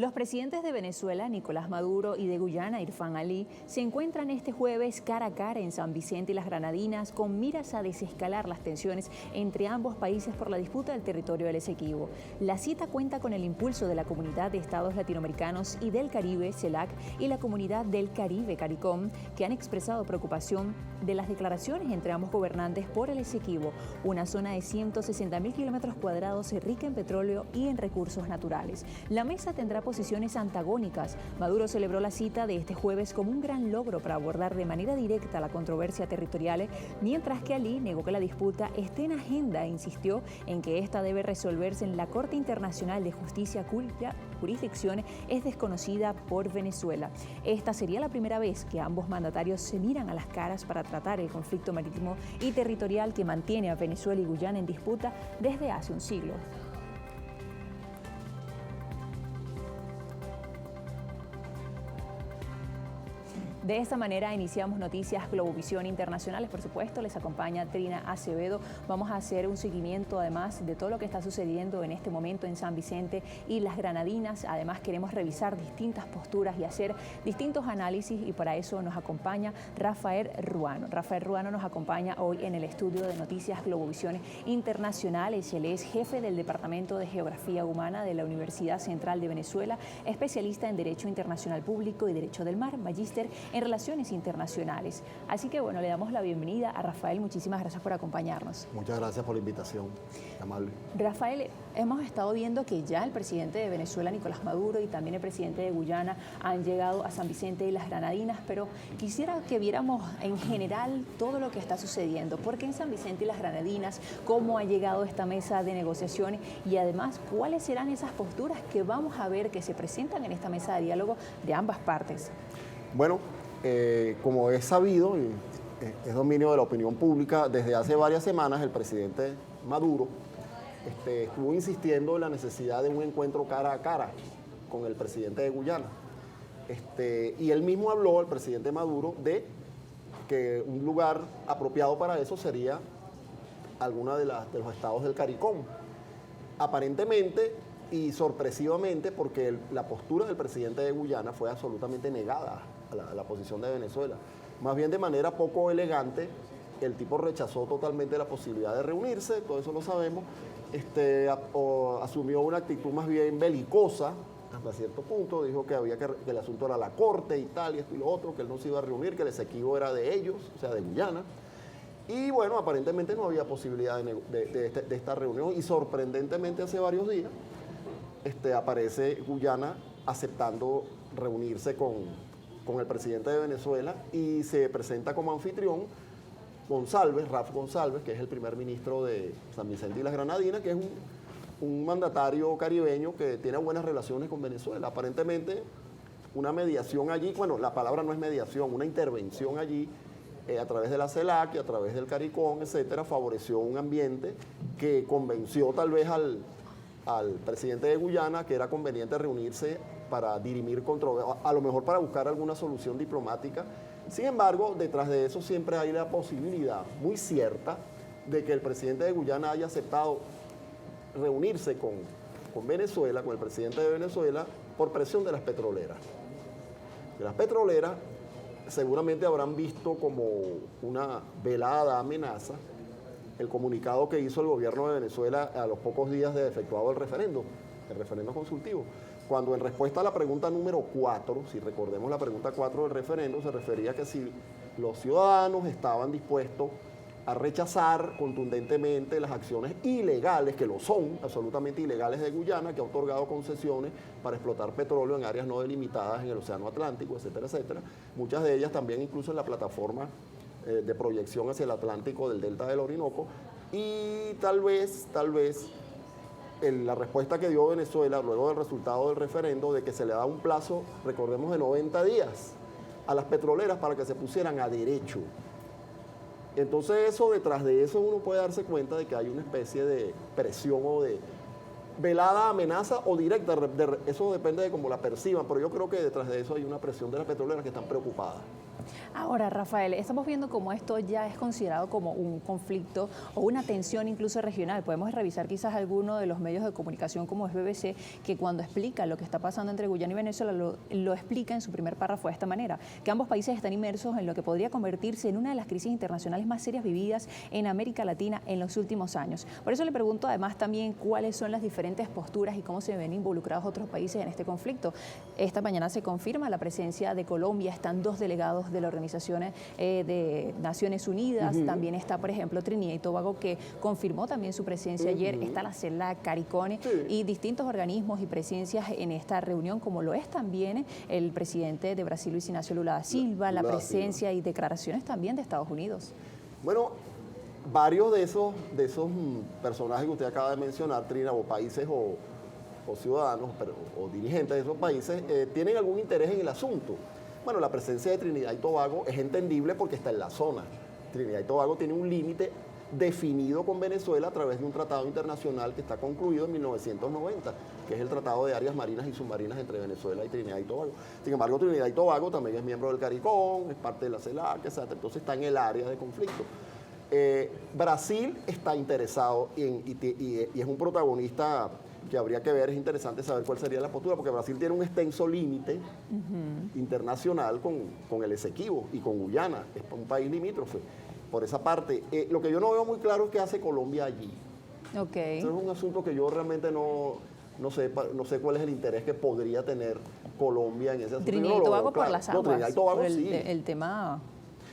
Los presidentes de Venezuela, Nicolás Maduro, y de Guyana, Irfan Ali, se encuentran este jueves cara a cara en San Vicente y las Granadinas con miras a desescalar las tensiones entre ambos países por la disputa del territorio del Esequibo. La cita cuenta con el impulso de la Comunidad de Estados Latinoamericanos y del Caribe, CELAC, y la Comunidad del Caribe, CARICOM, que han expresado preocupación de las declaraciones entre ambos gobernantes por el Esequibo, una zona de 160.000 kilómetros cuadrados rica en petróleo y en recursos naturales. La mesa tendrá posiciones antagónicas. Maduro celebró la cita de este jueves como un gran logro para abordar de manera directa la controversia territorial, mientras que Ali negó que la disputa esté en agenda e insistió en que esta debe resolverse en la Corte Internacional de Justicia, cuya jurisdicción es desconocida por Venezuela. Esta sería la primera vez que ambos mandatarios se miran a las caras para tratar el conflicto marítimo y territorial que mantiene a Venezuela y Guyana en disputa desde hace un siglo. De esta manera iniciamos Noticias Globovisión Internacionales. Por supuesto, les acompaña Trina Acevedo. Vamos a hacer un seguimiento además de todo lo que está sucediendo en este momento en San Vicente y las Granadinas. Además, queremos revisar distintas posturas y hacer distintos análisis, y para eso nos acompaña Rafael Ruano. Rafael Ruano nos acompaña hoy en el estudio de Noticias Globovisión Internacionales. Él es jefe del Departamento de Geografía Humana de la Universidad Central de Venezuela, especialista en Derecho Internacional Público y Derecho del Mar, magíster en Relaciones Internacionales. Así que bueno, le damos la bienvenida a Rafael. Muchísimas gracias por acompañarnos. Muchas gracias por la invitación, amable. Rafael, hemos estado viendo que ya el presidente de Venezuela, Nicolás Maduro, y también el presidente de Guyana han llegado a San Vicente y las Granadinas, pero quisiera que viéramos en general todo lo que está sucediendo. ¿Por qué en San Vicente y las Granadinas? ¿Cómo ha llegado esta mesa de negociaciones? Y además, ¿cuáles serán esas posturas que vamos a ver que se presentan en esta mesa de diálogo de ambas partes? Bueno, como es sabido, y es dominio de la opinión pública, desde hace varias semanas el presidente Maduro estuvo insistiendo en la necesidad de un encuentro cara a cara con el presidente de Guyana. Y él mismo habló, el presidente Maduro, de que un lugar apropiado para eso sería alguna de los estados del CARICOM. Aparentemente y sorpresivamente, porque la postura del presidente de Guyana fue absolutamente negada a la posición de Venezuela. Más bien, de manera poco elegante, el tipo rechazó totalmente la posibilidad de reunirse, todo eso lo sabemos, asumió una actitud más bien belicosa hasta cierto punto, dijo que que el asunto era la corte y tal, y esto y lo otro, que él no se iba a reunir, que el Esequibo era de ellos, o sea, de Guyana. Y bueno, aparentemente no había posibilidad de esta reunión, y sorprendentemente hace varios días aparece Guyana aceptando reunirse con el presidente de Venezuela, y se presenta como anfitrión Rafa González, que es el primer ministro de San Vicente y las Granadinas, que es un mandatario caribeño que tiene buenas relaciones con Venezuela. Aparentemente una mediación allí, bueno, la palabra no es mediación, una intervención allí a través de la CELAC y a través del CARICOM, etcétera, favoreció un ambiente que convenció tal vez al presidente de Guyana que era conveniente reunirse para dirimir controversias, a lo mejor para buscar alguna solución diplomática. Sin embargo, detrás de eso siempre hay la posibilidad muy cierta de que el presidente de Guyana haya aceptado reunirse con Venezuela, con el presidente de Venezuela, por presión de las petroleras. De las petroleras seguramente habrán visto como una velada amenaza el comunicado que hizo el gobierno de Venezuela a los pocos días de efectuado el referendo consultivo, cuando en respuesta a la pregunta número 4, si recordemos la pregunta 4 del referendo, se refería a que si los ciudadanos estaban dispuestos a rechazar contundentemente las acciones ilegales, que lo son, absolutamente ilegales, de Guyana, que ha otorgado concesiones para explotar petróleo en áreas no delimitadas en el Océano Atlántico, etcétera, etcétera. Muchas de ellas también incluso en la plataforma de proyección hacia el Atlántico del Delta del Orinoco. Y tal vez la respuesta que dio Venezuela luego del resultado del referendo, de que se le da un plazo, recordemos, de 90 días a las petroleras para que se pusieran a derecho. Entonces detrás de eso uno puede darse cuenta de que hay una especie de presión velada amenaza o directa, eso depende de cómo la perciban, pero yo creo que detrás de eso hay una presión de las petroleras que están preocupadas. Ahora, Rafael, estamos viendo cómo esto ya es considerado como un conflicto o una tensión incluso regional. Podemos revisar quizás alguno de los medios de comunicación como es BBC, que cuando explica lo que está pasando entre Guyana y Venezuela lo explica en su primer párrafo de esta manera, que ambos países están inmersos en lo que podría convertirse en una de las crisis internacionales más serias vividas en América Latina en los últimos años. Por eso le pregunto además también cuáles son las diferentes posturas y cómo se ven involucrados otros países en este conflicto. Esta mañana se confirma la presencia de Colombia, están 2 delegados de la Organización de Naciones Unidas, también está, por ejemplo, Trinidad y Tobago, que confirmó también su presencia ayer, está la CELAC, CARICOM y distintos organismos y presencias en esta reunión, como lo es también el presidente de Brasil, Luis Ignacio Lula da Silva, la presencia y declaraciones también de Estados Unidos. Bueno, varios de esos personajes que usted acaba de mencionar, Trina, o países o ciudadanos o dirigentes de esos países, tienen algún interés en el asunto. Bueno, la presencia de Trinidad y Tobago es entendible porque está en la zona. Trinidad y Tobago tiene un límite definido con Venezuela a través de un tratado internacional que está concluido en 1990, que es el Tratado de Áreas Marinas y Submarinas entre Venezuela y Trinidad y Tobago. Sin embargo, Trinidad y Tobago también es miembro del CARICOM, es parte de la CELAC, etc. Entonces está en el área de conflicto. Brasil está interesado y es un protagonista que habría que ver, es interesante saber cuál sería la postura, porque Brasil tiene un extenso límite internacional con el Esequibo y con Guyana, es un país limítrofe. Por esa parte, lo que yo no veo muy claro es qué hace Colombia allí. Okay. Eso es un asunto que yo realmente no sé cuál es el interés que podría tener Colombia en ese asunto. Trinidad y Tobago por las aguas, Trinidad y Tobago, por sí. el tema.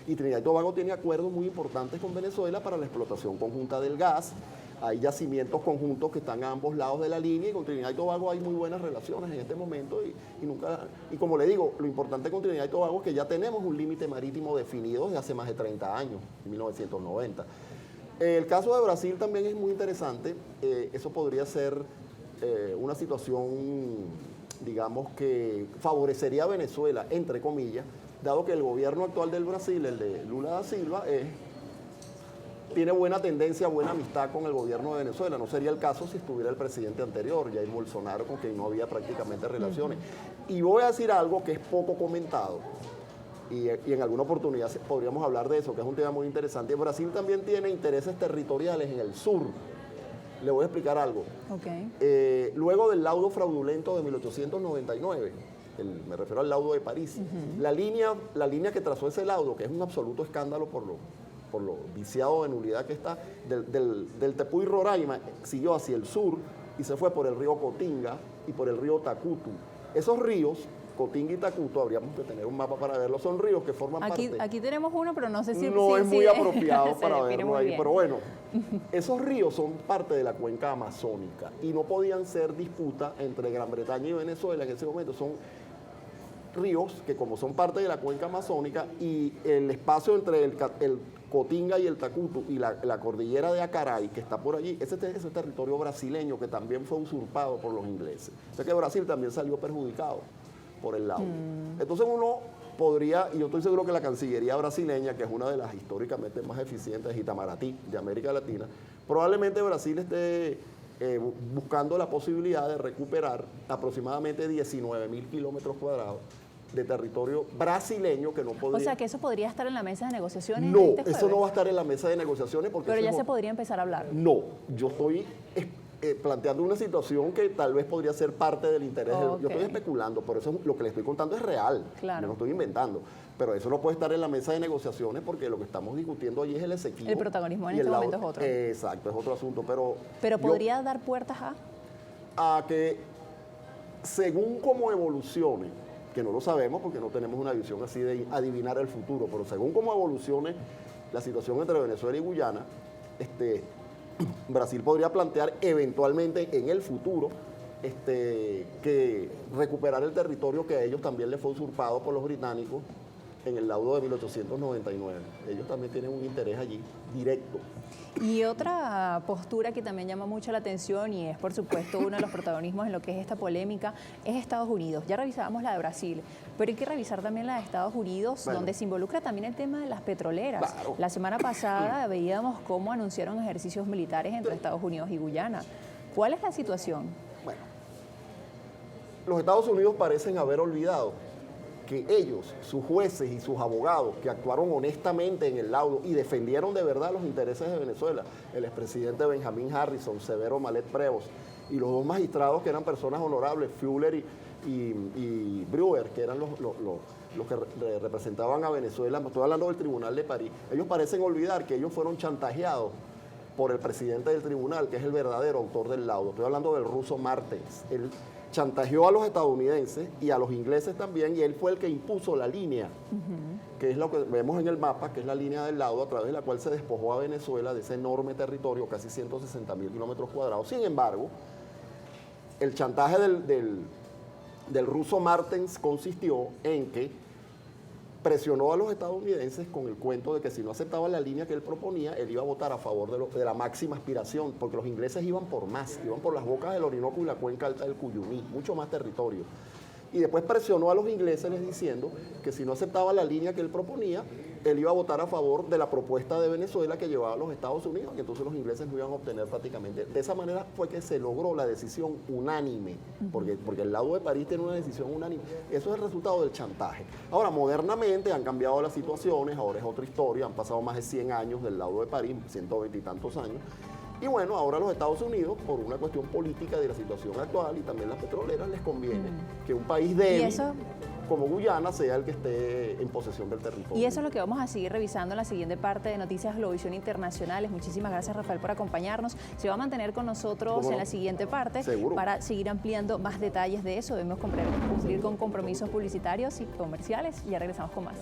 Y Trinidad y Tobago tiene acuerdos muy importantes con Venezuela para la explotación conjunta del gas. Hay yacimientos conjuntos que están a ambos lados de la línea y con Trinidad y Tobago hay muy buenas relaciones en este momento y como le digo, lo importante con Trinidad y Tobago es que ya tenemos un límite marítimo definido desde hace más de 30 años, en 1990. El caso de Brasil también es muy interesante, eso podría ser una situación, digamos, que favorecería a Venezuela, entre comillas, dado que el gobierno actual del Brasil, el de Lula da Silva, tiene buena tendencia, buena amistad con el gobierno de Venezuela. No sería el caso si estuviera el presidente anterior, Jair Bolsonaro, con quien no había prácticamente relaciones. Y voy a decir algo que es poco comentado, y en alguna oportunidad podríamos hablar de eso, que es un tema muy interesante. Brasil también tiene intereses territoriales en el sur. Le voy a explicar algo. Okay. Luego del laudo fraudulento de 1899, me refiero al laudo de París, la línea que trazó ese laudo, que es un absoluto escándalo por lo viciado de nulidad que está, del Tepuy Roraima, siguió hacia el sur y se fue por el río Cotinga y por el río Tacutu. Esos ríos, Cotinga y Tacutu, habríamos que tener un mapa para verlos, son ríos que forman parte... Aquí tenemos uno, pero no sé si... No es muy apropiado para verlo ahí, bien. pero bueno, esos ríos son parte de la cuenca amazónica y no podían ser disputa entre Gran Bretaña y Venezuela en ese momento, son ríos que como son parte de la cuenca amazónica y el espacio entre el Cotinga y el Tacutu y la cordillera de Acaray, que está por allí, ese territorio brasileño que también fue usurpado por los ingleses. O sea que Brasil también salió perjudicado por el lado. Entonces uno podría, y yo estoy seguro que la Cancillería brasileña, que es una de las históricamente más eficientes de Itamaraty, de América Latina, probablemente Brasil esté buscando la posibilidad de recuperar aproximadamente 19.000 kilómetros cuadrados de territorio brasileño que no podría... O sea, que eso podría estar en la mesa de negociaciones. No, eso no va a estar en la mesa de negociaciones porque... Pero ya se podría empezar a hablar. No, yo estoy planteando una situación que tal vez podría ser parte del interés. Yo estoy especulando, por eso lo que le estoy contando es real. Claro. Yo no estoy inventando. Pero eso no puede estar en la mesa de negociaciones porque lo que estamos discutiendo allí es el Esequibo. El protagonismo en este momento es otro. Exacto, es otro asunto. Pero podría dar puertas a que según cómo evolucione, que no lo sabemos porque no tenemos una visión así de adivinar el futuro, pero según cómo evolucione la situación entre Venezuela y Guyana, Brasil podría plantear eventualmente en el futuro que recuperar el territorio que a ellos también les fue usurpado por los británicos en el laudo de 1899. Ellos también tienen un interés allí directo. Y otra postura que también llama mucho la atención y es por supuesto uno de los protagonismos en lo que es esta polémica es Estados Unidos. Ya revisábamos la de Brasil, pero hay que revisar también la de Estados Unidos, donde se involucra también el tema de las petroleras. Claro. La semana pasada veíamos cómo anunciaron ejercicios militares entre Estados Unidos y Guyana. ¿Cuál es la situación? Bueno, los Estados Unidos parecen haber olvidado que ellos, sus jueces y sus abogados, que actuaron honestamente en el laudo y defendieron de verdad los intereses de Venezuela, el expresidente Benjamin Harrison, Severo Malet Prevost, y los dos magistrados que eran personas honorables, Fuller y Brewer, que eran los que representaban a Venezuela, estoy hablando del Tribunal de París, ellos parecen olvidar que ellos fueron chantajeados por el presidente del tribunal, que es el verdadero autor del laudo. Estoy hablando del ruso Martens. Él chantajeó a los estadounidenses y a los ingleses también, y él fue el que impuso la línea, que es lo que vemos en el mapa, que es la línea del laudo, a través de la cual se despojó a Venezuela de ese enorme territorio, casi 160.000 kilómetros cuadrados. Sin embargo, el chantaje del ruso Martens consistió en que presionó a los estadounidenses con el cuento de que si no aceptaban la línea que él proponía, él iba a votar a favor de la máxima aspiración, porque los ingleses iban por más, iban por las bocas del Orinoco y la cuenca alta del Cuyuní, mucho más territorio. Y después presionó a los ingleses les diciendo que si no aceptaba la línea que él proponía, él iba a votar a favor de la propuesta de Venezuela que llevaba a los Estados Unidos, y entonces los ingleses no iban a obtener prácticamente. De esa manera fue que se logró la decisión unánime, porque el laudo de París tiene una decisión unánime. Eso es el resultado del chantaje. Ahora, modernamente han cambiado las situaciones, ahora es otra historia, han pasado más de 100 años del laudo de París, 120 y tantos años. Y bueno, ahora los Estados Unidos, por una cuestión política de la situación actual y también las petroleras, les conviene que un país débil como Guyana sea el que esté en posesión del territorio. Y eso es lo que vamos a seguir revisando en la siguiente parte de Noticias Globovisión Internacionales. Muchísimas gracias, Rafael, por acompañarnos. Se va a mantener con nosotros en la siguiente parte. Seguro. Para seguir ampliando más detalles de eso. Debemos cumplir con compromisos publicitarios y comerciales. Ya regresamos con más.